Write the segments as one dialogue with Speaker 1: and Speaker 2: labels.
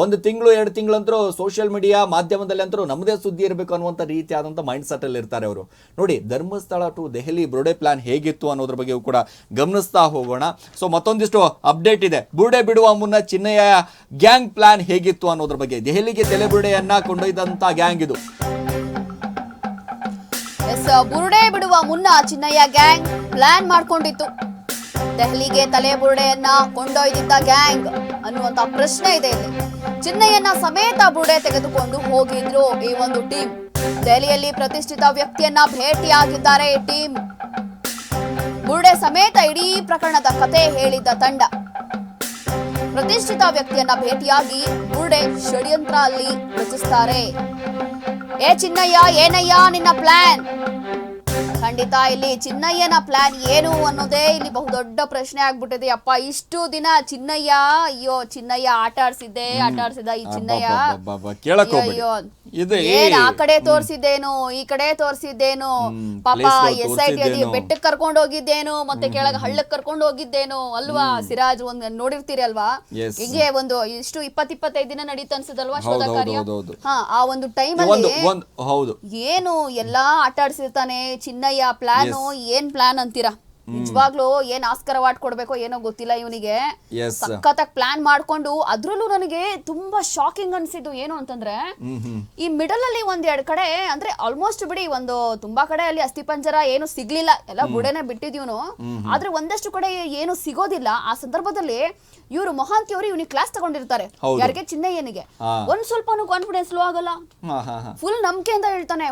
Speaker 1: ಒಂದು ತಿಂಗಳು 2 ತಿಂಗಳಂತರೂ social media ಮಾಧ್ಯಮದಲ್ಲಿ ಅಂತರೂ ನಮ್ಮದೇ ಸುದ್ದಿ ಇರಬೇಕು ಅನ್ನುವಂಥ ರೀತಿಯಾದಂಥ ಮೈಂಡ್ ಸೆಟ್ ಅಲ್ಲಿ ಇರ್ತಾರೆ ಅವರು. ನೋಡಿ, ಧರ್ಮಸ್ಥಳ ಟು ದೆಹಲಿ ಬುರ್ಡೆ ಪ್ಲಾನ್ ಹೇಗಿತ್ತು ಅನ್ನೋದ್ರ ಬಗ್ಗೆ ಕೂಡ ಗಮನಿಸ್ತಾ ಹೋಗೋಣ. ಸೊ ಮತ್ತೊಂದಿಷ್ಟು ಅಪ್ಡೇಟ್ ಇದೆ. ಬುರ್ಡೆ ಬಿಡುವ ಮುನ್ನ ಚಿನ್ನಯ್ಯ ಗ್ಯಾಂಗ್ ಪ್ಲಾನ್ ಹೇಗಿತ್ತು ಅನ್ನೋದ್ರ ಬಗ್ಗೆ. ದೆಹಲಿಗೆ ತಲೆಬುರುಡೆಯನ್ನ ಕೊಂಡೊಯ್ದಂತ ಗ್ಯಾಂಗ್ ಇದು.
Speaker 2: ಬುರುಡೆ ಬಿಡುವ ಮುನ್ನ ಚಿನ್ನಯ್ಯ ಗ್ಯಾಂಗ್ ಪ್ಲಾನ್ ಮಾಡ್ಕೊಂಡಿತ್ತು. ದೆಹಲಿಗೆ ತಲೆ ಬುರುಡೆಯನ್ನ ಕೊಂಡೊಯ್ದಿದ್ದ ಗ್ಯಾಂಗ್ ಅನ್ನುವಂತ ಪ್ರಶ್ನೆ ಇದೆ ಇಲ್ಲಿ. ಚಿನ್ನಯ್ಯನ ಸಮೇತ ಬುರುಡೆ ತೆಗೆದುಕೊಂಡು ಹೋಗಿದ್ರು ಈ ಒಂದು ಟೀಮ್. ದೆಹಲಿಯಲ್ಲಿ ಪ್ರತಿಷ್ಠಿತ ವ್ಯಕ್ತಿಯನ್ನ ಭೇಟಿಯಾಗಿದ್ದಾರೆ ಈ ಟೀಮ್. ಬುರುಡೆ ಸಮೇತ ಇಡೀ ಪ್ರಕರಣದ ಕತೆ ಹೇಳಿದ್ದ ತಂಡ ಪ್ರತಿಷ್ಠಿತ ವ್ಯಕ್ತಿಯನ್ನ ಭೇಟಿಯಾಗಿ ಬುರುಡೆ ಷಡ್ಯಂತ್ರ ಅಲ್ಲಿ ರಚಿಸ್ತಾರೆ. ಏ ಚಿನ್ನಯ್ಯ, ಏನಯ್ಯ ನಿನ್ನ ಪ್ಲಾನ್? ಖಂಡಿತ ಇಲ್ಲಿ ಚಿನ್ನಯ್ಯನ ಪ್ಲಾನ್ ಏನು ಅನ್ನೋದೇ ಇಲ್ಲಿ ಬಹುದೊಡ್ಡ ಪ್ರಶ್ನೆ ಆಗ್ಬಿಟ್ಟಿದೆ. ಅಪ್ಪ, ಇಷ್ಟು ದಿನ ಚಿನ್ನಯ್ಯ, ಅಯ್ಯೋ ಚಿನ್ನಯ್ಯ ಆಟ ಆಡ್ಸಿದ್ದ ಈ ಚಿನ್ನಯ್ಯ ಅಯ್ಯೋ ಏನ್ ಆ ಕಡೆ ತೋರ್ಸಿದ್ದೇನು, ಈ ಕಡೆ ತೋರ್ಸಿದ್ದೇನು, ಪಾಪ SIT ಬೆಟ್ಟಕ್ಕೆ ಕರ್ಕೊಂಡು ಹೋಗಿದ್ದೇನು, ಮತ್ತೆ ಕೆಳಗೆ ಹಳ್ಳಕ್ ಕರ್ಕೊಂಡು ಹೋಗಿದ್ದೇನು ಅಲ್ವಾ ಸಿರಾಜ್? ಒಂದ್ ನೋಡಿರ್ತೀರಿ ಅಲ್ವಾ, ಹಿಂಗೆ ಒಂದು ಇಷ್ಟು 20-25 ದಿನ ನಡೀತ ಅನ್ಸದಲ್ವಾ ಶೋಧ ಕಾರ್ಯ. ಆ ಒಂದು ಟೈಮ್ ಅಲ್ಲಿ ಏನು ಎಲ್ಲಾ ಆಟ ಆಡ್ಸಿರ್ತಾನೆ ಚಿನ್ನಯ್ಯ. ಪ್ಲಾನು ಏನ್ ಪ್ಲಾನ್ ಅಂತೀರಾ? ನಿಜವಾಗ್ಲೂ ಏನ್ ಆಸ್ಕರ್ ಅವಾರ್ಡ್ ಕೊಡ್ಬೇಕೋ ಏನೋ ಗೊತ್ತಿಲ್ಲ ಇವನಿಗೆ. ಸಖತ್ತಾಗಿ ಪ್ಲಾನ್ ಮಾಡ್ಕೊಂಡು, ಅದ್ರಲ್ಲೂ ನನಗೆ ತುಂಬಾ ಶಾಕಿಂಗ್ ಅನ್ಸಿದ್ದು ಏನು ಅಂತಂದ್ರೆ, ಈ ಮಿಡಲ್ ಅಲ್ಲಿ 1-2 ಕಡೆ ಅಂದ್ರೆ ಆಲ್ಮೋಸ್ಟ್ ಬಿಡಿ ಒಂದು ತುಂಬಾ ಕಡೆ ಅಲ್ಲಿ ಅಸ್ಥಿಪಂಜರ ಏನು ಸಿಗ್ಲಿಲ್ಲ, ಎಲ್ಲ ಬುಡೆನೆ ಬಿಟ್ಟಿದ್ಯೂನು. ಆದ್ರೆ ಒಂದಷ್ಟು ಕಡೆ ಏನು ಸಿಗೋದಿಲ್ಲ. ಆ ಸಂದರ್ಭದಲ್ಲಿ ಇವರು ಮೊಹಾಂತಿ ಅವರು ಇವನಿಗೆ ಕ್ಲಾಸ್ ತಗೊಂಡಿರ್ತಾರೆ. ಯಾರಿಗೆ? ಚಿನ್ನಯ್ಯನಿಗೆ. ಒಂದ್ ಸ್ವಲ್ಪ ಕಾನ್ಫಿಡೆನ್ಸ್ ಲೋ ಆಗಲ್ಲ, ಫುಲ್ ನಂಬಿಕೆಯಿಂದ ಹೇಳ್ತಾನೆ,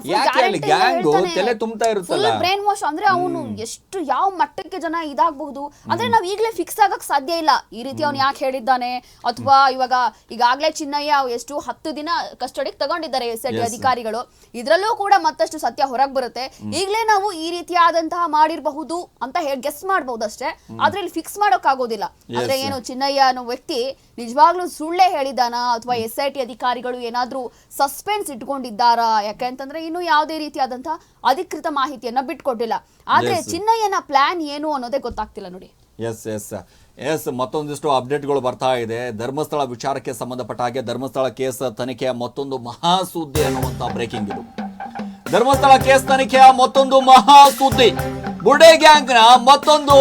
Speaker 2: ಫುಲ್ ಬ್ರೈನ್ ವಾಶ್. ಅಂದ್ರೆ ಅವನು ಎಷ್ಟು ಯಾವ ಮಟ್ಟಕ್ಕೆ ಜನ ಇದಾಗಬಹುದು ಅಂದ್ರೆ ನಾವ್ ಈಗಲೇ ಫಿಕ್ಸ್ ಆಗಕ್ ಸಾಧ್ಯ ಇಲ್ಲ. ಈ ರೀತಿ ಅವ್ನು ಯಾಕೆ ಹೇಳಿದ್ದಾನೆ, ಅಥವಾ ಈಗಾಗ್ಲೇ ಚಿನ್ನಯ್ಯ ಎಷ್ಟು 10 ದಿನ ಕಸ್ಟಡಿಗೆ ತಗೊಂಡಿದ್ದಾರೆ SIT ಅಧಿಕಾರಿಗಳು. ಇದ್ರಲ್ಲೂ ಕೂಡ ಮತ್ತಷ್ಟು ಸತ್ಯ ಹೊರಗ್ ಬರುತ್ತೆ. ಈಗಲೇ ನಾವು ಈ ರೀತಿಯಾದಂತಹ ಮಾಡಿರಬಹುದು ಅಂತ ಗೆಸ್ ಮಾಡಬಹುದು ಅಷ್ಟೇ, ಆದ್ರೆ ಇಲ್ಲಿ ಫಿಕ್ಸ್ ಮಾಡೋಕ್ ಆಗೋದಿಲ್ಲ. ಅಂದ್ರೆ ಏನು ಚಿನ್ನಯ್ಯ ಅನ್ನೋ ವ್ಯಕ್ತಿ ನಿಜವಾಗ್ಲೂ ಸುಳ್ಳೇ ಹೇಳಿದಾನ, ಅಥವಾ SIT ಅಧಿಕಾರಿಗಳು ಏನಾದ್ರೂ ಸಸ್ಪೆನ್ಸ್ ಇಟ್ಕೊಂಡಿದ್ದಾರಾ? ಯಾಕಂತಂದ್ರೆ ಇನ್ನು ಯಾವುದೇ ರೀತಿಯಾದಂತಹ ಅಧಿಕೃತ ಮಾಹಿತಿಯನ್ನ ಬಿಟ್ಕೊಟ್ಟಿಲ್ಲ. ಆದ್ರೆ ಚಿನ್ನಯ್ಯನ ಪ್ಲಾನ್ ಏನು ಅನ್ನೋದೇ ಗೊತ್ತಾಗ್ತಿಲ್ಲ ನೋಡಿ.
Speaker 1: ಎಸ್ ಮತ್ತೊಂದಿಷ್ಟು ಅಪ್ಡೇಟ್ಗಳು ಬರ್ತಾ ಇದೆ. ಧರ್ಮಸ್ಥಳ ವಿಚಾರಕ್ಕೆ ಸಂಬಂಧಪಟ್ಟ ಹಾಗೆ ಧರ್ಮಸ್ಥಳ ಕೇಸ್ ತನಿಖೆಯ ಮತ್ತೊಂದು ಮಹಾ ಸುದ್ದಿ ಅನ್ನುವಂತ ಬ್ರೇಕಿಂಗ್ ಇದು. ಧರ್ಮಸ್ಥಳ ಕೇಸ್ ತನಿಖೆಯ ಮತ್ತೊಂದು ಮಹಾ ಸುದ್ದಿ. ಬುರ್ಡೆ ಗ್ಯಾಂಗ್ ನ ಮತ್ತೊಂದು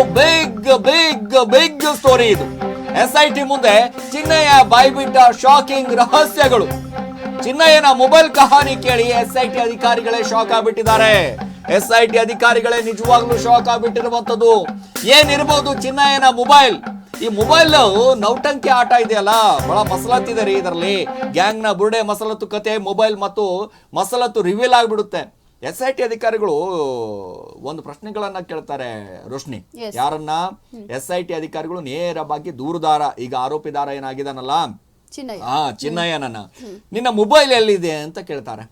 Speaker 1: ಬಿಗ್ ಸ್ಟೋರಿ ಇದು. SIT ಮುಂದೆ ಚಿನ್ನಯ್ಯ ಬಾಯ್ಬಿಟ್ಟ ಶಾಕಿಂಗ್ ರಹಸ್ಯಗಳು. ಚಿನ್ನಯ್ಯನ ಮೊಬೈಲ್ ಕಹಾನಿ ಕೇಳಿ SIT ಅಧಿಕಾರಿಗಳೇ ಶಾಕ್ ಆಗ್ಬಿಟ್ಟಿದ್ದಾರೆ. SIT ಅಧಿಕಾರಿಗಳೇ ನಿಜವಾಗ್ಲೂ ಶಾಕ್ ಆಗ್ಬಿಟ್ಟಿರುವಂತದ್ದು. ಏನಿರಬಹುದು ಚಿನ್ನಯ್ಯನ ಮೊಬೈಲ್? ಈ ಮೊಬೈಲ್ ನೌಟಂಕಿ ಆಟ ಇದೆಯಲ್ಲ, ಬಹಳ ಮಸಲತ್ತಿದೆ ರೀ ಇದರಲ್ಲಿ. ಗ್ಯಾಂಗ್ ನ ಬುರ್ಡೆ ಮಸಲತ್ತು ಕತೆ, ಮೊಬೈಲ್ ಮತ್ತು ಮಸಲತ್ತು ರಿವೀಲ್ ಆಗ್ಬಿಡುತ್ತೆ. SIT ಅಧಿಕಾರಿಗಳು ಒಂದು ಪ್ರಶ್ನೆಗಳನ್ನ ಕೇಳ್ತಾರೆ ರೋಶ್ನಿ. ಯಾರನ್ನ? SIT ಅಧಿಕಾರಿಗಳು ನೇರವಾಗಿ ದೂರುದಾರ, ಈಗ ಆರೋಪಿದಾರ ಏನಾಗಿದಾನಲ್ಲ ಚಿನ್ನಯ್ಯನನ್ನ, ನಿನ್ನ ಮೊಬೈಲ್ ಎಲ್ಲಿದೆ ಅಂತ ಕೇಳ್ತಾರೆ.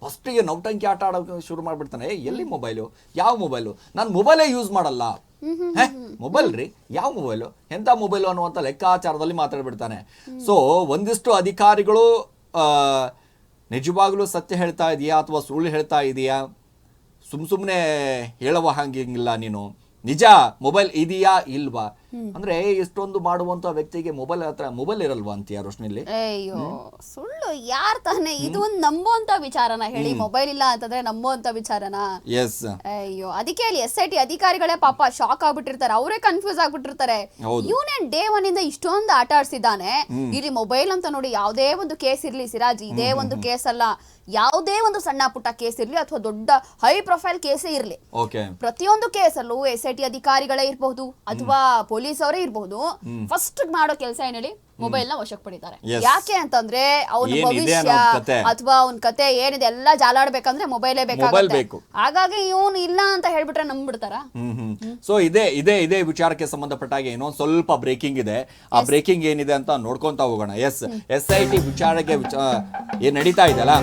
Speaker 1: ಫಸ್ಟಿಗೆ ನೌಟಂಕಿ ಆಟ ಆಡೋಕೆ ಶುರು ಮಾಡ್ಬಿಡ್ತಾನೆ. ಎಲ್ಲಿ ಮೊಬೈಲು? ಯಾವ ಮೊಬೈಲು? ನಾನು ಮೊಬೈಲೇ ಯೂಸ್ ಮಾಡಲ್ಲ. ಮೊಬೈಲ್ ರೀ? ಯಾವ ಮೊಬೈಲು? ಎಂತ ಮೊಬೈಲು ಅನ್ನುವಂಥ ಲೆಕ್ಕಾಚಾರದಲ್ಲಿ ಮಾತಾಡ್ಬಿಡ್ತಾನೆ. ಸೊ ಒಂದಿಷ್ಟು ಅಧಿಕಾರಿಗಳು ನಿಜವಾಗ್ಲೂ ಸತ್ಯ ಹೇಳ್ತಾ ಇದೆಯಾ ಅಥವಾ ಸುಳ್ಳು ಹೇಳ್ತಾ ಇದೆಯಾ? ಸುಮ್ಮನೆ ಹೇಳುವ ಹಂಗಿಲ್ಲ ನೀನು. ನಿಜ ಮೊಬೈಲ್ ಇದೆಯಾ ಇಲ್ವಾ ಅಂದ್ರೆ ಎಷ್ಟೊಂದು ಮಾಡುವಂತ ವ್ಯಕ್ತಿಗೆ ಮೊಬೈಲ್ ಇರಲ್ವಾ ಅಂತೀಯ ರೋಶ್ನಿಲಿ?
Speaker 2: ಅಯ್ಯೋ ಸುಳ್ಳು ಯಾರ್ ತಾನೆ? ಇದು ಒಂದು ನಂಬುವಂತ ವಿಚಾರನ ಹೇಳಿ, ಮೊಬೈಲ್ ಇಲ್ಲ ಅಂತಂದ್ರೆ ನಂಬುವಂತ ವಿಚಾರನ?
Speaker 1: ಎಸ್.
Speaker 2: ಅಯ್ಯೋ ಅದಕ್ಕೆ ಅಲ್ಲಿ SIT ಅಧಿಕಾರಿಗಳೇ ಪಾಪ ಶಾಕ್ ಆಗ್ಬಿಟ್ಟಿರ್ತಾರೆ, ಅವರೇ ಕನ್ಫ್ಯೂಸ್ ಆಗ್ಬಿಟ್ಟಿರ್ತಾರೆ. ಇವನೇನ್ ಡೇ 1 ಇಂದ ಇಷ್ಟೊಂದು ಆಟ ಆಡ್ಸಿದ್ದಾನೆ. ಇಲ್ಲಿ ಮೊಬೈಲ್ ಅಂತ ನೋಡಿ, ಯಾವುದೇ ಒಂದು ಕೇಸ್ ಇರ್ಲಿ ಸಿರಾಜ್, ಇದೇ ಒಂದು ಕೇಸ್ ಅಲ್ಲ, ಯಾವುದೇ ಒಂದು ಸಣ್ಣ ಪುಟ್ಟ ಕೇಸ್ ಇರ್ಲಿ ಅಥವಾ ದೊಡ್ಡ ಹೈ ಪ್ರೊಫೈಲ್ ಕೇಸೇ ಇರ್ಲಿ, ಪ್ರತಿಯೊಂದು ಕೇಸಲ್ಲೂ SIT ಅಧಿಕಾರಿಗಳೇ ಇರಬಹುದು ಅಥವಾ ಪೊಲೀಸ್ ಅವರೇ ಇರಬಹುದು, ಫಸ್ಟ್ ಮಾಡೋ ಕೆಲಸ ಏನ್ ಹೇಳಿ, ಮೊಬೈಲ್ ನ ವಶಕ್ಕೆ ಪಡಿತಾರೆ. ಯಾಕೆ ಅಂತಂದ್ರೆ ಅವನ ಭವಿಷ್ಯ ಅಥವಾ ಅವನ ಕತೆ ಏನಿದೆ ಎಲ್ಲ ಜಾಲಾಡ್ಬೇಕಂದ್ರೆ ಮೊಬೈಲೇ ಬೇಕಾಗುತ್ತೆ. ಹಾಗಾಗಿ ಇವನು ಇಲ್ಲ ಅಂತ ಹೇಳ್ಬಿಟ್ರೆ ನಂಬ್ಬಿಡ್ತಾರ.
Speaker 1: ಸೊ ಇದೇ ವಿಚಾರಕ್ಕೆ ಸಂಬಂಧಪಟ್ಟಾಗ ಇನ್ನೊಂದು ಸ್ವಲ್ಪ ಬ್ರೇಕಿಂಗ್ ಇದೆ. ಆ ಬ್ರೇಕಿಂಗ್ ಏನಿದೆ ಅಂತ ನೋಡ್ಕೊಂತ ಹೋಗೋಣ. SIT ವಿಚಾರಣೆಗೆ ಏನ್ ನಡೀತಾ ಇದೆಯಲ್ಲ,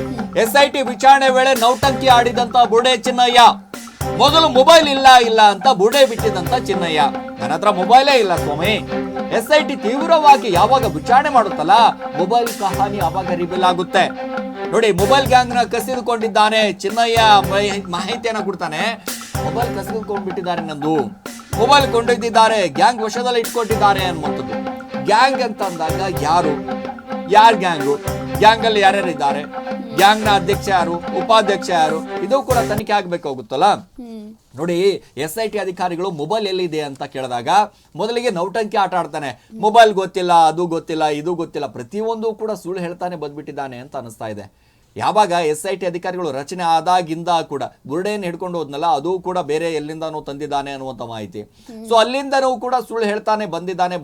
Speaker 1: SIT ವಿಚಾರಣೆ ವೇಳೆ ನೌಟಂಕಿ ಆಡಿದಂತ ಬುರ್ಡೆ ಚಿನ್ನಯ್ಯ. ಮೊದಲು ಮೊಬೈಲ್ ಇಲ್ಲ ಅಂತ ಬುರ್ಡೆ ಬಿಟ್ಟಿದಂತ ಚಿನ್ನಯ್ಯ, ನನ್ನ ಹತ್ರ ಮೊಬೈಲೇ ಇಲ್ಲ ಸ್ವಾಮಿ. SIT ತೀವ್ರವಾಗಿ ಯಾವಾಗ ವಿಚಾರಣೆ ಮಾಡುತ್ತಲ್ಲ, ಮೊಬೈಲ್ ಕಹಾನಿ ಆವಾಗ ರಿವೀಲ್ ಆಗುತ್ತೆ. ನೋಡಿ, ಮೊಬೈಲ್ ಗ್ಯಾಂಗ್ ನ ಕಸಿದುಕೊಂಡಿದ್ದಾನೆ ಚಿನ್ನಯ್ಯ ಮಾಹಿತಿಯನ್ನ ಕೊಡ್ತಾನೆ. ಮೊಬೈಲ್ ಕಸಿದುಕೊಂಡ್ಬಿಟ್ಟಿದ್ದಾರೆ, ನಂದು ಮೊಬೈಲ್ ಕೊಂಡೊಯ್ದಿದ್ದಾರೆ, ಗ್ಯಾಂಗ್ ವಶದಲ್ಲಿ ಇಟ್ಕೊಂಡಿದ್ದಾರೆ ಅನ್ನುವಂಥದ್ದು. ಗ್ಯಾಂಗ್ ಅಂತ ಅಂದಾಗ ಯಾರು ಗ್ಯಾಂಗು, ಗ್ಯಾಂಗ್ ಅಲ್ಲಿ ಯಾರ್ಯಾರು ಇದ್ದಾರೆ, ಗ್ಯಾಂಗ್ ನ ಅಧ್ಯಕ್ಷ ಯಾರು, ಉಪಾಧ್ಯಕ್ಷ ಯಾರು, ಇದು ಕೂಡ ತನಿಖೆ ಆಗ್ಬೇಕಾಗುತ್ತಲ್ಲ. ನೋಡಿ, SIT ಅಧಿಕಾರಿಗಳು ಮೊಬೈಲ್ ಎಲ್ಲಿದೆ ಅಂತ ಕೇಳಿದಾಗ ಮೊದಲಿಗೆ ನೌಟಂಕಿ ಆಟ ಆಡ್ತಾನೆ. ಮೊಬೈಲ್ ಗೊತ್ತಿಲ್ಲ, ಅದು ಗೊತ್ತಿಲ್ಲ, ಇದು ಗೊತ್ತಿಲ್ಲ, ಪ್ರತಿಯೊಂದು ಕೂಡ ಸುಳ್ಳು ಹೇಳ್ತಾನೆ ಬಂದ್ಬಿಟ್ಟಿದ್ದಾನೆ ಅಂತ ಅನಿಸ್ತಾ ಇದೆ. ಯಾವಾಗ SIT ಅಧಿಕಾರಿಗಳು ರಚನೆ ಆದಾಗಿಂದ ಕೂಡ ಬುರುಡೆಯನ್ನು ಹಿಡ್ಕೊಂಡು ಹೋದ್ನಲ್ಲ, ಅದು ಕೂಡ ಬೇರೆ ಎಲ್ಲಿಂದಾನೂ ತಂದಿದ್ದಾನೆ ಅನ್ನುವಂಥ ಮಾಹಿತಿ. ಸೊ ಅಲ್ಲಿಂದನೂ ಕೂಡ ಸುಳ್ಳು ಹೇಳ್ತಾನೆ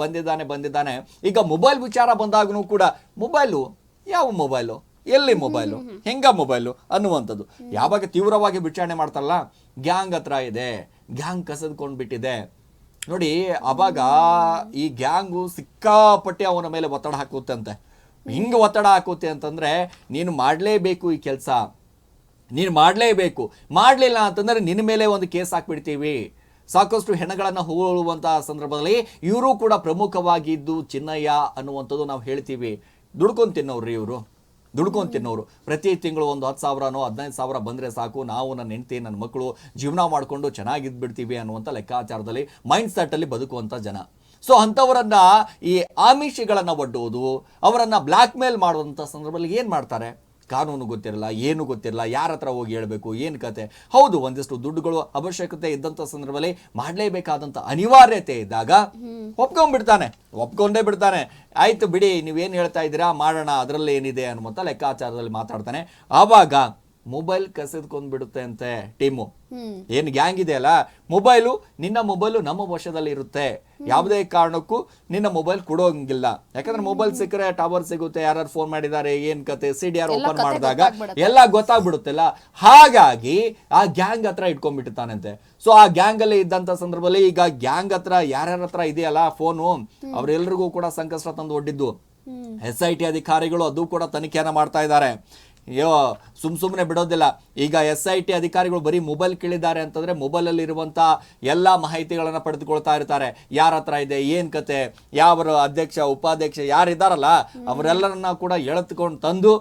Speaker 1: ಬಂದಿದ್ದಾನೆ. ಈಗ ಮೊಬೈಲ್ ವಿಚಾರ ಬಂದಾಗೂ ಕೂಡ ಮೊಬೈಲು, ಯಾವ ಮೊಬೈಲು, ಎಲ್ಲಿ ಮೊಬೈಲು, ಹೆಂಗ ಮೊಬೈಲು ಅನ್ನುವಂಥದ್ದು ಯಾವಾಗ ತೀವ್ರವಾಗಿ ವಿಚಾರಣೆ ಮಾಡ್ತಾರಲ್ಲ, ಗ್ಯಾಂಗ್ ಹತ್ರ ಇದೆ, ಗ್ಯಾಂಗ್ ಕಸದ್ಕೊಂಡ್ಬಿಟ್ಟಿದೆ. ನೋಡಿ, ಅವಾಗ ಈ ಗ್ಯಾಂಗು ಸಿಕ್ಕಾಪಟ್ಟೆ ಅವನ ಮೇಲೆ ಒತ್ತಡ ಹಾಕುತ್ತಂತೆ. ಹಿಂಗೆ ಒತ್ತಡ ಹಾಕುತ್ತೆ ಅಂತಂದ್ರೆ ನೀನು ಮಾಡಲೇಬೇಕು ಈ ಕೆಲಸ, ನೀನು ಮಾಡಲೇಬೇಕು, ಮಾಡಲಿಲ್ಲ ಅಂತಂದ್ರೆ ನಿನ್ನ ಮೇಲೆ ಒಂದು ಕೇಸ್ ಹಾಕ್ಬಿಡ್ತೀವಿ. ಸಾಕಷ್ಟು ಹೆಣಗಳನ್ನು ಹೂಳುವಂತಹ ಸಂದರ್ಭದಲ್ಲಿ ಇವರು ಕೂಡ ಪ್ರಮುಖವಾಗಿದ್ದು ಚಿನ್ನಯ್ಯ ಅನ್ನುವಂಥದ್ದು ನಾವು ಹೇಳ್ತೀವಿ. ದುಡ್ಕೊಂಡು ತಿನ್ನೋರು ಪ್ರತಿ ತಿಂಗಳು ಒಂದು 10,000ನೋ 15,000 ಬಂದರೆ ಸಾಕು, ನಾವು ನನ್ನ ಹೆಂಡತಿ ನನ್ನ ಮಕ್ಕಳು ಜೀವನ ಮಾಡಿಕೊಂಡು ಚೆನ್ನಾಗಿದ್ಬಿಡ್ತೀವಿ ಅನ್ನುವಂಥ ಲೆಕ್ಕಾಚಾರದಲ್ಲಿ ಮೈಂಡ್ ಸೆಟ್ಟಲ್ಲಿ ಬದುಕುವಂಥ ಜನ. ಸೊ ಅಂಥವರನ್ನ ಈ ಆಮಿಷಗಳನ್ನ ಒಡ್ಡುವುದು, ಅವರನ್ನ ಬ್ಲ್ಯಾಕ್ ಮೇಲ್ ಮಾಡುವಂಥ ಸಂದರ್ಭದಲ್ಲಿ ಏನು ಮಾಡ್ತಾರೆ? ಕಾನೂನು ಗೊತ್ತಿರಲ್ಲ, ಏನು ಗೊತ್ತಿರಲ್ಲ, ಯಾರ ಹತ್ರ ಹೋಗಿ ಹೇಳ್ಬೇಕು, ಏನು ಕತೆ. ಹೌದು, ಒಂದಿಷ್ಟು ದುಡ್ಡುಗಳು ಅವಶ್ಯಕತೆ ಇದ್ದಂಥ ಸಂದರ್ಭದಲ್ಲಿ ಮಾಡಲೇಬೇಕಾದಂಥ ಅನಿವಾರ್ಯತೆ ಇದ್ದಾಗ ಒಪ್ಕೊಂಡೇ ಬಿಡ್ತಾನೆ. ಆಯ್ತು ಬಿಡಿ, ನೀವೇನು ಹೇಳ್ತಾ ಇದ್ದೀರಾ, ಮಾಡೋಣ, ಅದರಲ್ಲಿ ಏನಿದೆ ಅನ್ನುವಂಥ ಲೆಕ್ಕಾಚಾರದಲ್ಲಿ ಮಾತಾಡ್ತಾನೆ. ಆವಾಗ ಮೊಬೈಲ್ ಕಸಿದ್ಕೊಂಡ್ಬಿಡುತ್ತೆ ಅಂತೆ ಟೀಮು. ಏನು ಗ್ಯಾಂಗ್ ಇದೆ ಅಲ್ಲ, ನಿನ್ನ ಮೊಬೈಲು ನಮ್ಮ ವಶದಲ್ಲಿ ಇರುತ್ತೆ, ಯಾವುದೇ ಕಾರಣಕ್ಕೂ ನಿನ್ನ ಮೊಬೈಲ್ ಕೊಡೋಂಗಿಲ್ಲ. ಯಾಕಂದ್ರೆ ಮೊಬೈಲ್ ಸಿಕ್ಕರೆ ಟವರ್ ಸಿಗುತ್ತೆ, ಯಾರು ಫೋನ್ ಮಾಡಿದ್ದಾರೆ, ಏನ್ ಕತೆ, CDR ಓಪನ್ ಮಾಡಿದಾಗ ಎಲ್ಲ ಗೊತ್ತಾಗ್ಬಿಡುತ್ತಲ್ಲ. ಹಾಗಾಗಿ ಆ ಗ್ಯಾಂಗ್ ಹತ್ರ ಇಟ್ಕೊಂಡ್ಬಿಟ್ಟಿರ್ತಾನಂತೆ. ಸೊ ಆ ಗ್ಯಾಂಗ್ ಅಲ್ಲಿ ಇದ್ದಂತ ಸಂದರ್ಭದಲ್ಲಿ ಈಗ ಗ್ಯಾಂಗ್ ಹತ್ರ ಯಾರ್ಯಾರ ಹತ್ರ ಇದೆಯಲ್ಲ ಫೋನು, ಅವ್ರೆಲ್ರಿಗೂ ಕೂಡ ಸಂಕಷ್ಟ ತಂದು ಒಡ್ಡಿದ್ದು. SIT ಅಧಿಕಾರಿಗಳು ಅದು ಕೂಡ ತನಿಖೆಯನ್ನ ಮಾಡ್ತಾ ಇದ್ದಾರೆ. ಸುಮ್ಮನೆ ಬಿಡೋದಿಲ್ಲ. ಈಗ SIT ಅಧಿಕಾರಿಗಳು ಬರೀ ಮೊಬೈಲ್ ಕೇಳಿದ್ದಾರೆ ಅಂತಂದ್ರೆ ಮೊಬೈಲಲ್ಲಿ ಇರುವಂತ ಎಲ್ಲಾ ಮಾಹಿತಿಗಳನ್ನ ಪಡೆದುಕೊಳ್ತಾ ಇರ್ತಾರೆ. ಯಾರ ಹತ್ರ ಇದೆ, ಏನ್ ಕತೆ, ಯಾವ ಅಧ್ಯಕ್ಷ ಉಪಾಧ್ಯಕ್ಷ ಯಾರಿದ್ದಾರಲ್ಲ ಅವರೆಲ್ಲರನ್ನ ಕೂಡ ಎಳೆದುಕೊಂಡು ತಂದು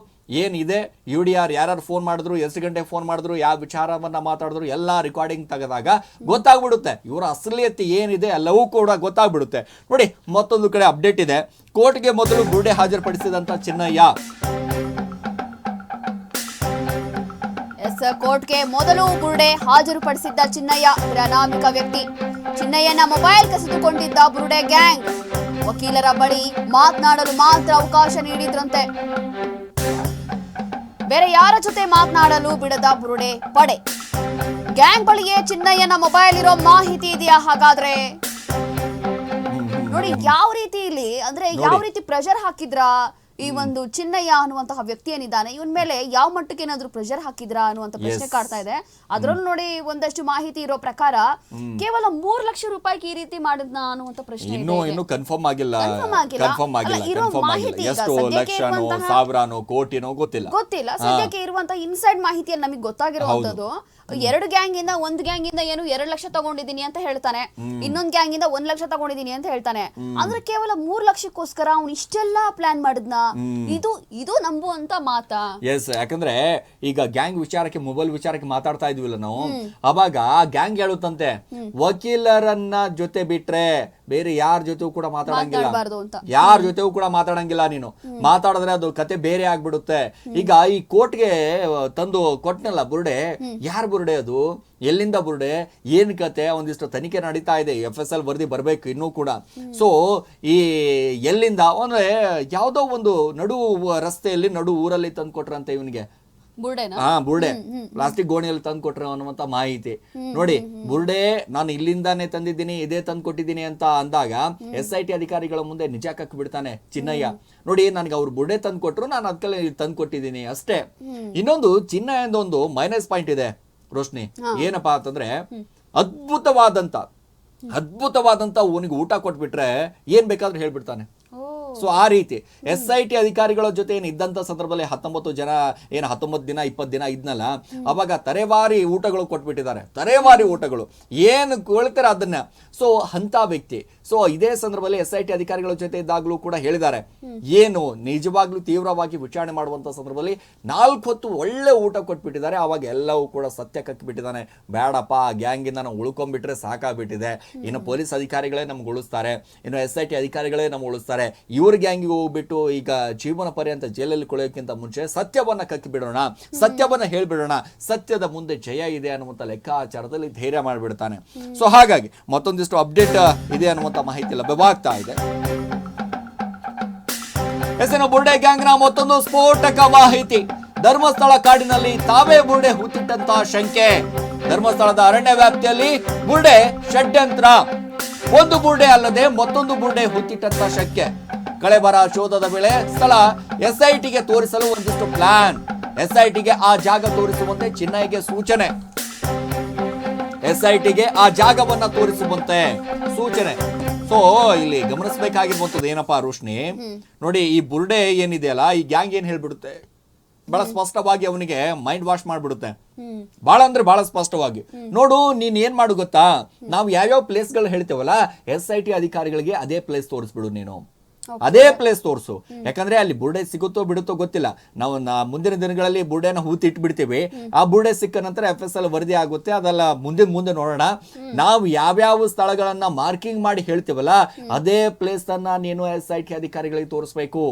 Speaker 1: ಏನಿದೆ UDR ಯಾರು ಫೋನ್ ಮಾಡಿದ್ರು, ಎಷ್ಟು ಗಂಟೆಗೆ ಫೋನ್ ಮಾಡಿದ್ರು, ಯಾವ ವಿಚಾರವನ್ನ ಮಾತಾಡಿದ್ರು ಎಲ್ಲ ರೆಕಾರ್ಡಿಂಗ್ ತೆಗೆದಾಗ ಗೊತ್ತಾಗ್ಬಿಡುತ್ತೆ. ಇವರ ಅಸಲಿಯತೆ ಏನಿದೆ ಎಲ್ಲವೂ ಕೂಡ ಗೊತ್ತಾಗ್ಬಿಡುತ್ತೆ. ನೋಡಿ, ಮತ್ತೊಂದು ಕಡೆ ಅಪ್ಡೇಟ್ ಇದೆ. ಕೋರ್ಟ್ಗೆ ಮೊದಲು ಬುರುಡೆ ಹಾಜರುಪಡಿಸಿದಂತ ಚಿನ್ನಯ್ಯ.
Speaker 2: ಕೋರ್ಟ್ಗೆ ಮೊದಲು ಬುರುಡೆ ಹಾಜರುಪಡಿಸಿದ್ದ ಚಿನ್ನಯ್ಯ ಅನಾಮಿಕ ವ್ಯಕ್ತಿ. ಚಿನ್ನಯ್ಯನ ಮೊಬೈಲ್ ಕಸಿದುಕೊಂಡಿದ್ದ ಬುರುಡೆ ಗ್ಯಾಂಗ್ ವಕೀಲರ ಬಳಿ ಮಾತನಾಡಲು ಮಾತ್ರ ಅವಕಾಶ ನೀಡಿದ್ರಂತೆ. ಬೇರೆ ಯಾರ ಜೊತೆ ಮಾತನಾಡಲು ಬಿಡದ ಬುರುಡೆ ಪಡೆ. ಗ್ಯಾಂಗ್ ಬಳಿಯೇ ಚಿನ್ನಯ್ಯನ ಮೊಬೈಲ್ ಇರೋ ಮಾಹಿತಿ ಇದೆಯಾ? ಹಾಗಾದ್ರೆ ನೋಡಿ ಯಾವ ರೀತಿ ಇಲ್ಲಿ ಅಂದ್ರೆ ಯಾವ ರೀತಿ ಪ್ರೆಷರ್ ಹಾಕಿದ್ರ ಈ ಒಂದು ಚಿನ್ನಯ್ಯ ಅನ್ನುವಂತಹ ವ್ಯಕ್ತಿ ಏನಿದ್ದಾನೆ ಇವನ್ ಮೇಲೆ ಯಾವ ಮಟ್ಟಕ್ಕೆ ಏನಾದ್ರು ಪ್ರೆಷರ್ ಹಾಕಿದ್ರಾ ಅನ್ನುವಂತ ಪ್ರಶ್ನೆ ಕಾಡ್ತಾ ಇದೆ. ಅದ್ರಲ್ಲೂ ನೋಡಿ ಒಂದಷ್ಟು ಮಾಹಿತಿ ಇರೋ ಪ್ರಕಾರ ಕೇವಲ 3 ಲಕ್ಷ ರೂಪಾಯಿಗೆ ಈ ರೀತಿ ಮಾಡಿದ್ನ ಅನ್ನುವಂತ ಪ್ರಶ್ನೆ
Speaker 1: ಇನ್ನು ಕನ್ಫರ್ಮ್ ಆಗಿಲ್ಲ. ಎಷ್ಟು ಲಕ್ಷನೋ ಸಾವಿರನೋ ಕೋಟಿನೋ ಗೊತ್ತಿಲ್ಲ.
Speaker 2: ಸದ್ಯಕ್ಕೆ ಇರುವಂತಹ ಇನ್ಸೈಡ್ ಮಾಹಿತಿಯಲ್ಲಿ ನಮಗೆ ಗೊತ್ತಾಗಿರುವಂತದ್ದು 2 ಗ್ಯಾಂಗ್ ಇಂದ 1 ಗ್ಯಾಂಗ್ ಇಂದ ಏನು 2 ಲಕ್ಷ ತಗೊಂಡಿದ್ದೀನಿ ಅಂತ ಹೇಳ್ತಾನೆ, ಇನ್ನೊಂದು ಗ್ಯಾಂಗ್ ಇಂದ 1 ಲಕ್ಷ ತಗೊಂಡಿದ್ದೀನಿ ಅಂತ ಹೇಳ್ತಾನೆ. ಅಂದ್ರೆ ಕೇವಲ 3 ಲಕ್ಷಕ್ಕೋಸ್ಕರ ಅವ್ನು ಇಷ್ಟೆಲ್ಲಾ ಪ್ಲಾನ್ ಮಾಡಿದ್ನ? ಇದು ನಂಬುವಂತ ಮಾತಾ?
Speaker 1: ಎಸ್, ಯಾಕಂದ್ರೆ ಈಗ ಗ್ಯಾಂಗ್ ವಿಚಾರಕ್ಕೆ ಮೊಬೈಲ್ ವಿಚಾರಕ್ಕೆ ಮಾತಾಡ್ತಾ ಇದ್ವಿಲ್ಲ ನಾವು, ಅವಾಗ ಗ್ಯಾಂಗ್ ಹೇಳುತ್ತಂತೆ ವಕೀಲರನ್ನ ಜೊತೆ ಬಿಟ್ರೆ ಬೇರೆ ಯಾರ ಜೊತೆಗೂ ಕೂಡ ಮಾತಾಡಂಗಿಲ್ಲ, ನೀನು ಮಾತಾಡಿದ್ರೆ ಅದು ಕತೆ ಬೇರೆ ಆಗ್ಬಿಡುತ್ತೆ. ಈಗ ಈ ಕೋರ್ಟ್ಗೆ ತಂದು ಕೊಟ್ನಲ್ಲ ಬುರುಡೆ, ಯಾರ ಬುರುಡೆ ಅದು, ಎಲ್ಲಿಂದ ಬುರುಡೆ, ಏನ್ ಕತೆ, ಒಂದಿಷ್ಟು ತನಿಖೆ ನಡೀತಾ ಇದೆ, FSL ವರದಿ ಬರ್ಬೇಕು ಇನ್ನೂ ಕೂಡ. ಸೊ ಈ ಎಲ್ಲಿಂದ ಅಂದ್ರೆ ಯಾವ್ದೋ ಒಂದು ನಡು ರಸ್ತೆಯಲ್ಲಿ ನಡು ಊರಲ್ಲಿ ತಂದು ಕೊಟ್ರಂತೆ ಇವನಿಗೆ ಬುರುಡೆ, ಪ್ಲಾಸ್ಟಿಕ್ ಗೋಣಿಯಲ್ಲಿ ತಂದು ಕೊಟ್ರೆ ಅನ್ನುವಂತ ಮಾಹಿತಿ. ನೋಡಿ, ಬುರುಡೆ ನಾನು ಇಲ್ಲಿಂದಾನೇ ತಂದಿದ್ದೀನಿ, ಇದೇ ತಂದು ಕೊಟ್ಟಿದ್ದೀನಿ ಅಂತ ಅಂದಾಗ SIT ಅಧಿಕಾರಿಗಳ ಮುಂದೆ ನಿಜ ಕಕ್ ಬಿಡ್ತಾನೆ ಚಿನ್ನಯ್ಯ. ನೋಡಿ, ನನಗೆ ಅವ್ರು ಬುರುಡೆ ತಂದು ಕೊಟ್ರು, ನಾನು ಅದಕ್ಕೆ ತಂದು ಕೊಟ್ಟಿದ್ದೀನಿ ಅಷ್ಟೇ. ಇನ್ನೊಂದು ಚಿನ್ನಯ್ಯಂದು ಒಂದು ಮೈನಸ್ ಪಾಯಿಂಟ್ ಇದೆ ರೋಶ್ನಿ, ಏನಪ್ಪಾ ಅಂತಂದ್ರೆ ಅದ್ಭುತವಾದಂತ ಅವನಿಗೆ ಊಟ ಕೊಟ್ಬಿಟ್ರೆ ಏನ್ ಬೇಕಾದ್ರೂ ಹೇಳ್ಬಿಡ್ತಾನೆ. ಸೊ ಆ ರೀತಿ SIT ಅಧಿಕಾರಿಗಳ ಜೊತೆ ಏನ್ ಇದ್ದಂತ ಸಂದರ್ಭದಲ್ಲಿ 19 ಜನ ಏನು 19 ದಿನ 20 ದಿನ ಇದ್ನಲ್ಲ, ಅವಾಗ ತರೇವಾರಿ ಊಟಗಳು ಕೊಟ್ಬಿಟ್ಟಿದ್ದಾರೆ, ತರೇವಾರಿ ಊಟಗಳು ಏನು ಕೊಳ್ತಾರೆ ಅದನ್ನ. ಸೊ ಅಂತ ವ್ಯಕ್ತಿ. ಸೊ ಇದೇ ಸಂದರ್ಭದಲ್ಲಿ SIT ಅಧಿಕಾರಿಗಳ ಜೊತೆ ಇದ್ದಾಗಲೂ ಕೂಡ ಹೇಳಿದ್ದಾರೆ, ಏನು ನಿಜವಾಗ್ಲೂ ತೀವ್ರವಾಗಿ ವಿಚಾರಣೆ ಮಾಡುವಂತ ಸಂದರ್ಭದಲ್ಲಿ 4 ಹೊತ್ತು ಒಳ್ಳೆ ಊಟ ಕೊಟ್ಬಿಟ್ಟಿದ್ದಾರೆ. ಅವಾಗ ಎಲ್ಲವೂ ಕೂಡ ಸತ್ಯ ಕಕ್ಕಿಬಿಟ್ಟಿದ್ದಾನೆ. ಬೇಡಪ್ಪ, ಗ್ಯಾಂಗಿಂದ ನಾವು ಉಳ್ಕೊಂಡ್ಬಿಟ್ರೆ ಸಾಕಾಗ್ಬಿಟ್ಟಿದೆ, ಇನ್ನು ಪೊಲೀಸ್ ಅಧಿಕಾರಿಗಳೇ ನಮ್ಗೆ ಉಳಿಸ್ತಾರೆ, ಇನ್ನು SIT ಅಧಿಕಾರಿಗಳೇ ನಮ್ಗೆ ಉಳಿಸ್ತಾರೆ, ಇವ್ರ ಗ್ಯಾಂಗಿಗೆ ಹೋಗ್ಬಿಟ್ಟು ಈಗ ಜೀವನ ಪರ್ಯಂತ ಜೈಲಲ್ಲಿ ಕೊಳೆಯೋಕ್ಕಿಂತ ಮುಂಚೆ ಸತ್ಯವನ್ನ ಕಕ್ಕಿಬಿಡೋಣ, ಸತ್ಯವನ್ನ ಹೇಳ್ಬಿಡೋಣ, ಸತ್ಯದ ಮುಂದೆ ಜಯ ಇದೆ ಅನ್ನುವಂಥ ಲೆಕ್ಕಾಚಾರದಲ್ಲಿ ಧೈರ್ಯ ಮಾಡಿಬಿಡ್ತಾನೆ. ಸೊ ಹಾಗಾಗಿ ಮತ್ತೊಂದಿಷ್ಟು ಅಪ್ಡೇಟ್ ಇದೆ ಅನ್ನುವಂಥ ಮಾಹಿತಿ ಲಭ್ಯವಾಗ್ತಾ ಇದೆ. ಹೆಸರು ಬುರ್ಡೆ ಗ್ಯಾಂಗ್ನ ಮತ್ತೊಂದು ಸ್ಫೋಟಕ ಮಾಹಿತಿ. ಧರ್ಮಸ್ಥಳ ಕಾಡಿನಲ್ಲಿ ತಾವೇ ಬುರ್ಡೆ ಹೂತಿಟ್ಟಂತಹ ಶಂಕೆ. ಧರ್ಮಸ್ಥಳದ ಅರಣ್ಯ ವ್ಯಾಪ್ತಿಯಲ್ಲಿ ಬುರ್ಡೆ ಷಡ್ಯಂತ್ರ. ಒಂದು ಬುರ್ಡೆ ಅಲ್ಲದೆ ಮತ್ತೊಂದು ಬುರ್ಡೆ ಹೂತಿಟ್ಟಂತಹ ಶಂಕೆ. ಕಳೆಬರ ಶೋಧದ ವೇಳೆ ಸ್ಥಳ SITಗೆ ತೋರಿಸಲು ಒಂದಿಷ್ಟು ಪ್ಲಾನ್. SITಗೆ ಆ ಜಾಗ ತೋರಿಸುವಂತೆ ಚಿನ್ನಯ್ಯಗೆ ಸೂಚನೆ. SITಗೆ ಆ ಜಾಗವನ್ನ ತೋರಿಸುವಂತೆ ಸೂಚನೆ. ಸೊ ಇಲ್ಲಿ ಗಮನಿಸಬೇಕಾಗಿರುವಂತದ್ದು ಏನಪ್ಪಾ ರೋಶ್ನಿ, ನೋಡಿ ಈ ಬುರ್ಡೆ ಏನಿದೆಯಲ್ಲ, ಈ ಗ್ಯಾಂಗ್ ಏನ್ ಹೇಳ್ಬಿಡುತ್ತೆ, ಬಹಳ ಸ್ಪಷ್ಟವಾಗಿ ಅವನಿಗೆ ಮೈಂಡ್ ವಾಶ್ ಮಾಡ್ಬಿಡುತ್ತೆ. ಬಹಳ ಅಂದ್ರೆ ಬಹಳ ಸ್ಪಷ್ಟವಾಗಿ. ನೋಡು, ನೀನ್ ಏನ್ ಮಾಡು ಗೊತ್ತಾ, ನಾವು ಯಾವ್ಯಾವ ಪ್ಲೇಸ್ ಗಳು ಹೇಳ್ತೇವಲ್ಲ, SIT ಅಧಿಕಾರಿಗಳಿಗೆ ಅದೇ ಪ್ಲೇಸ್ ತೋರಿಸ್ಬಿಡು ನೀನು, ಅದೇ ಪ್ಲೇಸ್ ತೋರಿಸು. ಯಾಕಂದ್ರೆ ಅಲ್ಲಿ ಬುರ್ಡೆ ಸಿಗುತ್ತೋ ಬಿಡುತ್ತೋ ಗೊತ್ತಿಲ್ಲ. ನಾವು ಮುಂದಿನ ದಿನಗಳಲ್ಲಿ ಬುರ್ಡೆನ ಹೂತಿಟ್ಟು ಬಿಡ್ತೀವಿ. ಆ ಬುರ್ಡೆ ಸಿಕ್ಕ ನಂತರ FSL ವರದಿ ಆಗುತ್ತೆ, ಅದೆಲ್ಲ ಮುಂದೆ ನೋಡೋಣ. ನಾವು ಯಾವ್ಯಾವ ಸ್ಥಳಗಳನ್ನ ಮಾರ್ಕಿಂಗ್ ಮಾಡಿ ಹೇಳ್ತೀವಲ್ಲ, ಅದೇ ಪ್ಲೇಸ್ ಅನ್ನ ನೀನು SIT ಅಧಿಕಾರಿಗಳಿಗೆ ತೋರಿಸ್ಬೇಕು.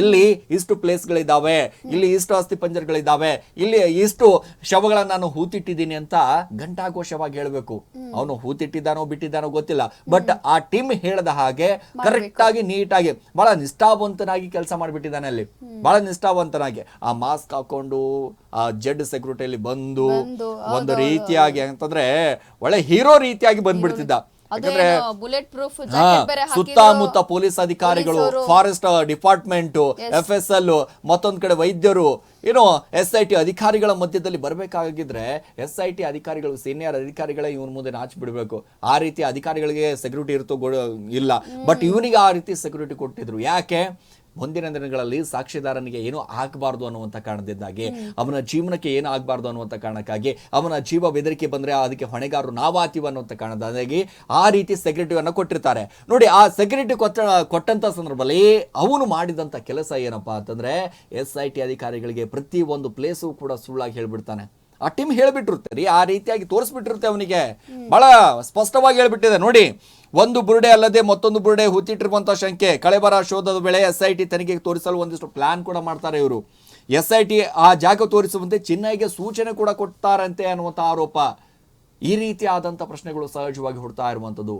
Speaker 1: ಇಲ್ಲಿ ಇಷ್ಟು ಪ್ಲೇಸ್ ಗಳಿದ್ದಾವೆ, ಇಲ್ಲಿ ಇಷ್ಟು ಅಸ್ಥಿ ಪಂಜರಗಳಿದ್ದಾವೆ, ಇಲ್ಲಿ ಇಷ್ಟು ಶವಗಳನ್ನ ನಾನು ಹೂತಿಟ್ಟಿದ್ದೀನಿ ಅಂತ ಘಂಟಾಘೋಷವಾಗಿ ಹೇಳ್ಬೇಕು. ಅವನು ಹೂತಿಟ್ಟಿದ್ದಾನೋ ಬಿಟ್ಟಿದ್ದಾನೋ ಗೊತ್ತಿಲ್ಲ, ಬಟ್ ಆ ಟೀಮ್ ಹೇಳದ ಹಾಗೆ ಕರೆಕ್ಟ್ ಆಗಿ ನೀಟ್ ಆಗಿ ಬಹಳ ನಿಷ್ಠಾವಂತನಾಗಿ ಕೆಲಸ ಮಾಡಿಬಿಟ್ಟಿದ್ದಾನೆ. ಅಲ್ಲಿ ಬಹಳ ನಿಷ್ಠಾವಂತನಾಗಿ ಆ ಮಾಸ್ಕ್ ಹಾಕೊಂಡು ಆ ಜಡ್ ಸೆಕ್ಯೂರಿಟಿಯಲ್ಲಿ ಬಂದು ಒಂದು ರೀತಿಯಾಗಿ ಅಂತಂದ್ರೆ ಒಳ್ಳೆ ಹೀರೋ ರೀತಿಯಾಗಿ ಬಂದ್ಬಿಡ್ತಿದ್ದ. ಯಾಕಂದ್ರೆ ಸುತ್ತಮುತ್ತ ಪೊಲೀಸ್ ಅಧಿಕಾರಿಗಳು, ಫಾರೆಸ್ಟ್ ಡಿಪಾರ್ಟ್ಮೆಂಟ್, FSL, ಮತ್ತೊಂದ್ ಕಡೆ ವೈದ್ಯರು, ಏನೋ SIT ಅಧಿಕಾರಿಗಳ ಮಧ್ಯದಲ್ಲಿ ಬರ್ಬೇಕಾಗಿದ್ರೆ SIT ಅಧಿಕಾರಿಗಳು, ಸೀನಿಯರ್ ಅಧಿಕಾರಿಗಳೇ ಇವನ್ ಮುಂದೆ ನಾಚಿ ಬಿಡ್ಬೇಕು. ಆ ರೀತಿ ಅಧಿಕಾರಿಗಳಿಗೆ ಸೆಕ್ಯೂರಿಟಿ ಇರುತ್ತೋ ಇಲ್ಲ, ಬಟ್ ಇವನಿಗೆ ಆ ರೀತಿ ಸೆಕ್ಯೂರಿಟಿ ಕೊಟ್ಟಿದ್ರು. ಯಾಕೆ? ಮುಂದಿನ ದಿನಗಳಲ್ಲಿ ಸಾಕ್ಷಿದಾರನಿಗೆ ಏನು ಆಗಬಾರ್ದು ಅನ್ನುವಂಥ ಕಾರಣದಿಂದಾಗಿ, ಅವನ ಜೀವನಕ್ಕೆ ಏನು ಆಗಬಾರ್ದು ಅನ್ನುವಂಥ ಕಾರಣಕ್ಕಾಗಿ, ಅವನ ಜೀವ ಬೆದರಿಕೆ ಬಂದ್ರೆ ಅದಕ್ಕೆ ಹೊಣೆಗಾರರು ನಾವಾತೀವಿ ಅನ್ನುವಂಥ ಕಾರಣದಿಂದಾಗಿ ಆ ರೀತಿ ಸೆಕ್ಯೂರಿಟಿಯನ್ನು ಕೊಟ್ಟಿರ್ತಾರೆ. ನೋಡಿ, ಆ ಸೆಕ್ಯೂರಿಟಿ ಕೊಟ್ಟಂತ ಸಂದರ್ಭದಲ್ಲಿ ಅವನು ಮಾಡಿದಂಥ ಕೆಲಸ ಏನಪ್ಪಾ ಅಂತಂದ್ರೆ, SIT ಅಧಿಕಾರಿಗಳಿಗೆ ಪ್ರತಿ ಒಂದು ಪ್ಲೇಸು ಕೂಡ ಸುಳ್ಳಾಗಿ ಹೇಳ್ಬಿಡ್ತಾನೆ. ಆ ಟೀಮ್ ಹೇಳ್ಬಿಟ್ಟಿರುತ್ತೆ, ಆ ರೀತಿಯಾಗಿ ತೋರಿಸ್ಬಿಟ್ಟಿರುತ್ತೆ. ಅವನಿಗೆ ಬಹಳ ಸ್ಪಷ್ಟವಾಗಿ ಹೇಳ್ಬಿಟ್ಟಿದೆ. ನೋಡಿ, ಒಂದು ಬುರ್ಡೆ ಅಲ್ಲದೆ ಮತ್ತೊಂದು ಬುರ್ಡೆ ಹೂತಿಟ್ಟಿರುವಂತಹ ಶಂಕೆ. ಕಳೆಬರ ಶೋಧದ ವೇಳೆ SIT ತನಿಖೆಗೆ ತೋರಿಸಲು ಒಂದಿಷ್ಟು ಪ್ಲಾನ್ ಕೂಡ ಮಾಡ್ತಾರೆ ಇವರು. SIT ಆ ಜಾಗ ತೋರಿಸುವಂತೆ ಚಿನ್ನಯ್ಯಗೆ ಸೂಚನೆ ಕೂಡ ಕೊಡ್ತಾರಂತೆ ಅನ್ನುವಂಥ ಆರೋಪ. ಈ ರೀತಿ ಆದಂತ ಪ್ರಶ್ನೆಗಳು ಸಹಜವಾಗಿ ಹುಡ್ತಾ ಇರುವಂತದ್ದು.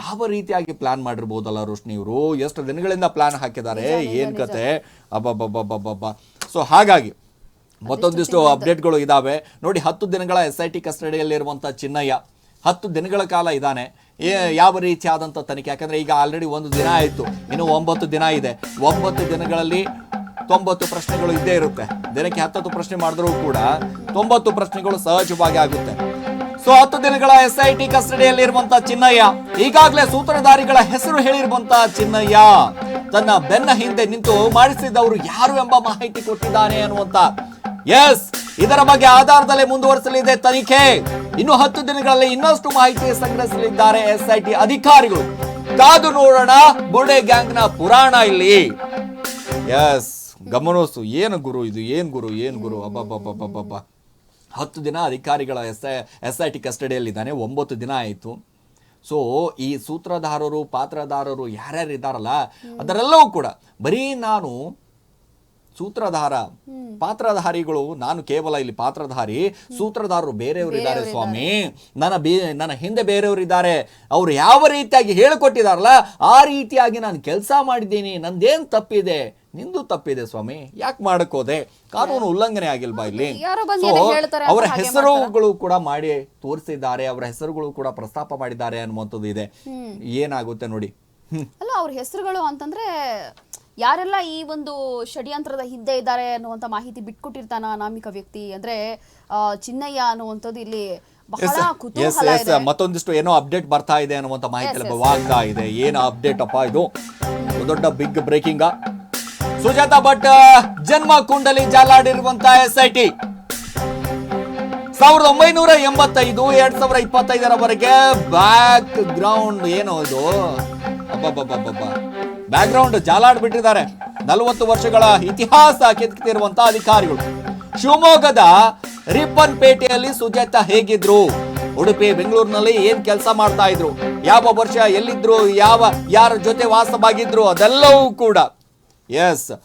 Speaker 1: ಯಾವ ರೀತಿಯಾಗಿ ಪ್ಲಾನ್ ಮಾಡಿರ್ಬೋದಲ್ಲ ರೋಶ್ನಿ ಇವರು, ಎಷ್ಟು ದಿನಗಳಿಂದ ಪ್ಲಾನ್ ಹಾಕಿದ್ದಾರೆ, ಏನ್ ಕತೆ, ಅಬ್ಬಬ್ಬಬ್ಬಬ್ಬಬ್ಬ. ಸೊ ಹಾಗಾಗಿ ಮತ್ತೊಂದಿಷ್ಟು ಅಪ್ಡೇಟ್ಗಳು ಇದಾವೆ. ನೋಡಿ, 10 ದಿನಗಳ SIT ಕಸ್ಟಡಿಯಲ್ಲಿರುವಂಥ ಚಿನ್ನಯ್ಯ 10 ದಿನಗಳ ಕಾಲ ಇದ್ದಾನೆ. ಯಾವ ರೀತಿಯಾದಂಥ ತನಿಖೆ? ಯಾಕಂದ್ರೆ ಈಗ ಆಲ್ರೆಡಿ 1 ದಿನ ಆಯಿತು, ಇನ್ನು 9 ದಿನ ಇದೆ. 9 ದಿನಗಳಲ್ಲಿ 90 ಪ್ರಶ್ನೆಗಳು ಇದ್ದೇ ಇರುತ್ತೆ. ದಿನಕ್ಕೆ 10 ಪ್ರಶ್ನೆ ಮಾಡಿದ್ರೂ ಕೂಡ 90 ಪ್ರಶ್ನೆಗಳು ಸಹಜವಾಗಿ ಆಗುತ್ತೆ. ಸೊ 10 ದಿನಗಳ SIT ಕಸ್ಟಡಿಯಲ್ಲಿರುವಂತಹ ಚಿನ್ನಯ್ಯ ಈಗಾಗಲೇ ಸೂತ್ರಧಾರಿಗಳ ಹೆಸರು ಹೇಳಿರುವಂತಹ ಚಿನ್ನಯ್ಯ ತನ್ನ ಬೆನ್ನ ಹಿಂದೆ ನಿಂತು ಮಾಡಿಸಿದವರು ಯಾರು ಎಂಬ ಮಾಹಿತಿ ಕೊಟ್ಟಿದ್ದಾನೆ ಅನ್ನುವಂತ. ಎಸ್, ಇದರ ಬಗ್ಗೆ ಆಧಾರದಲ್ಲೇ ಮುಂದುವರಿಸಲಿದೆ ತನಿಖೆ. ಇನ್ನು 10 ದಿನಗಳಲ್ಲಿ ಇನ್ನಷ್ಟು ಮಾಹಿತಿ ಸಂಗ್ರಹಿಸಲಿದ್ದಾರೆ SIT ಅಧಿಕಾರಿಗಳು. ಕಾದು ನೋಡೋಣ ಬುರ್ಡೆ ಗ್ಯಾಂಗ್ ನ ಪುರಾಣ ಇಲ್ಲಿ. ಎಸ್, ಗಮನಿಸು. ಏನು ಗುರು ಇದು, ಏನ್ ಗುರು ಅಬ್ಬಬ್ಬಬ್ಬಬ್ಬಬ್ಬ. 10 ದಿನ ಅಧಿಕಾರಿಗಳ SIT ಕಸ್ಟಡಿಯಲ್ಲಿದ್ದಾನೆ. 9 ದಿನ ಆಯಿತು. ಸೊ ಈ ಸೂತ್ರಧಾರರು, ಪಾತ್ರಧಾರರು ಯಾರ್ಯಾರು ಇದ್ದಾರಲ್ಲ, ಅದರೆಲ್ಲವೂ ಕೂಡ ಬರೀ ನಾನು ಸೂತ್ರಧಾರ, ಪಾತ್ರಧಾರಿಗಳು ನಾನು ಕೇವಲ ಇಲ್ಲಿ ಪಾತ್ರಧಾರಿ, ಸೂತ್ರಧಾರರು ಬೇರೆಯವರು ಇದ್ದಾರೆ ಸ್ವಾಮಿ. ನನ್ನ ಹಿಂದೆ ಬೇರೆಯವರು ಇದ್ದಾರೆ. ಅವ್ರು ಯಾವ ರೀತಿಯಾಗಿ ಹೇಳಿಕೊಟ್ಟಿದಾರಲ್ಲ ಆ ರೀತಿಯಾಗಿ ನಾನು ಕೆಲಸ ಮಾಡಿದ್ದೀನಿ. ನಂದೇನ್ ತಪ್ಪಿದೆ? ನಿಂದು ತಪ್ಪಿದೆ ಸ್ವಾಮಿ, ಯಾಕೆ ಮಾಡಕೋದೆ? ಕಾನೂನು ಉಲ್ಲಂಘನೆ ಆಗಿಲ್ವಾ ಇಲ್ಲಿ? ಅವರ ಹೆಸರುಗಳು ಕೂಡ ಮಾಡಿ ತೋರಿಸಿದ್ದಾರೆ, ಅವರ ಹೆಸರುಗಳು ಕೂಡ ಪ್ರಸ್ತಾಪ ಮಾಡಿದ್ದಾರೆ ಅನ್ನುವಂಥದ್ದು ಇದೆ. ಏನಾಗುತ್ತೆ ನೋಡಿ.
Speaker 2: ಅಲ್ಲ, ಅವ್ರ ಹೆಸರುಗಳು ಅಂತಂದ್ರೆ ಯಾರೆಲ್ಲ ಈ ಒಂದು ಷಡ್ಯಂತ್ರದ ಹಿಂದೆ ಇದ್ದಾರೆ ಅನ್ನುವಂತ ಮಾಹಿತಿ ಬಿಟ್ಕೊಟ್ಟಿರ್ತಾನ ಅನಾಮಿಕ ವ್ಯಕ್ತಿ ಅಂದ್ರೆ ಚಿನ್ನಯ್ಯ ಅನ್ನುವಂಥದ್ದು ಇಲ್ಲಿ ಬಹಳ ಕುತೂಹಲ ಇದೆ.
Speaker 1: ಮತ್ತೊಂದಿಷ್ಟು ಏನೋ ಅಪ್ಡೇಟ್ ಬರ್ತಾ ಇದೆ ಅನ್ನುವಂತ ಮಾಹಿತಿ ಲಭ್ಯವಾಗ್ತಾ ಇದೆ. ಏನು ಅಪ್ಡೇಟ್ ಅಪ್ಪ ಇದು? ದೊಡ್ಡ ಬಿಗ್ ಬ್ರೇಕಿಂಗ್. ಸುಜಾತಾ ಭಟ್ ಜನ್ಮ ಕುಂಡಲಿ ಜಾಲಾಡಿರುವಂತಹ SIT 1985 2025 ಬ್ಯಾಕ್ ಗ್ರೌಂಡ್ ಏನು ಇದು ಬ್ಯಾಕ್ ಗ್ರೌಂಡ್ ಜಾಲಾಡ್ಬಿಟ್ಟಿದ್ದಾರೆ. 40 ವರ್ಷಗಳ ಇತಿಹಾಸ ಕೆತ್ತಿರುವಂತಹ ಅಧಿಕಾರಿಗಳು. ಶಿವಮೊಗ್ಗದ ರಿಪ್ಪನ್ಪೇಟೆಯಲ್ಲಿ ಸುಜಾತ ಹೇಗಿದ್ರು, ಉಡುಪಿ ಬೆಂಗಳೂರಿನಲ್ಲಿ ಏನ್ ಕೆಲಸ ಮಾಡ್ತಾ ಇದ್ರು, ಯಾವ ವರ್ಷ ಎಲ್ಲಿದ್ರು, ಯಾರ ಜೊತೆ ವಾಸವಾಗಿದ್ರು, ಅದೆಲ್ಲವೂ ಕೂಡ ಎಸ್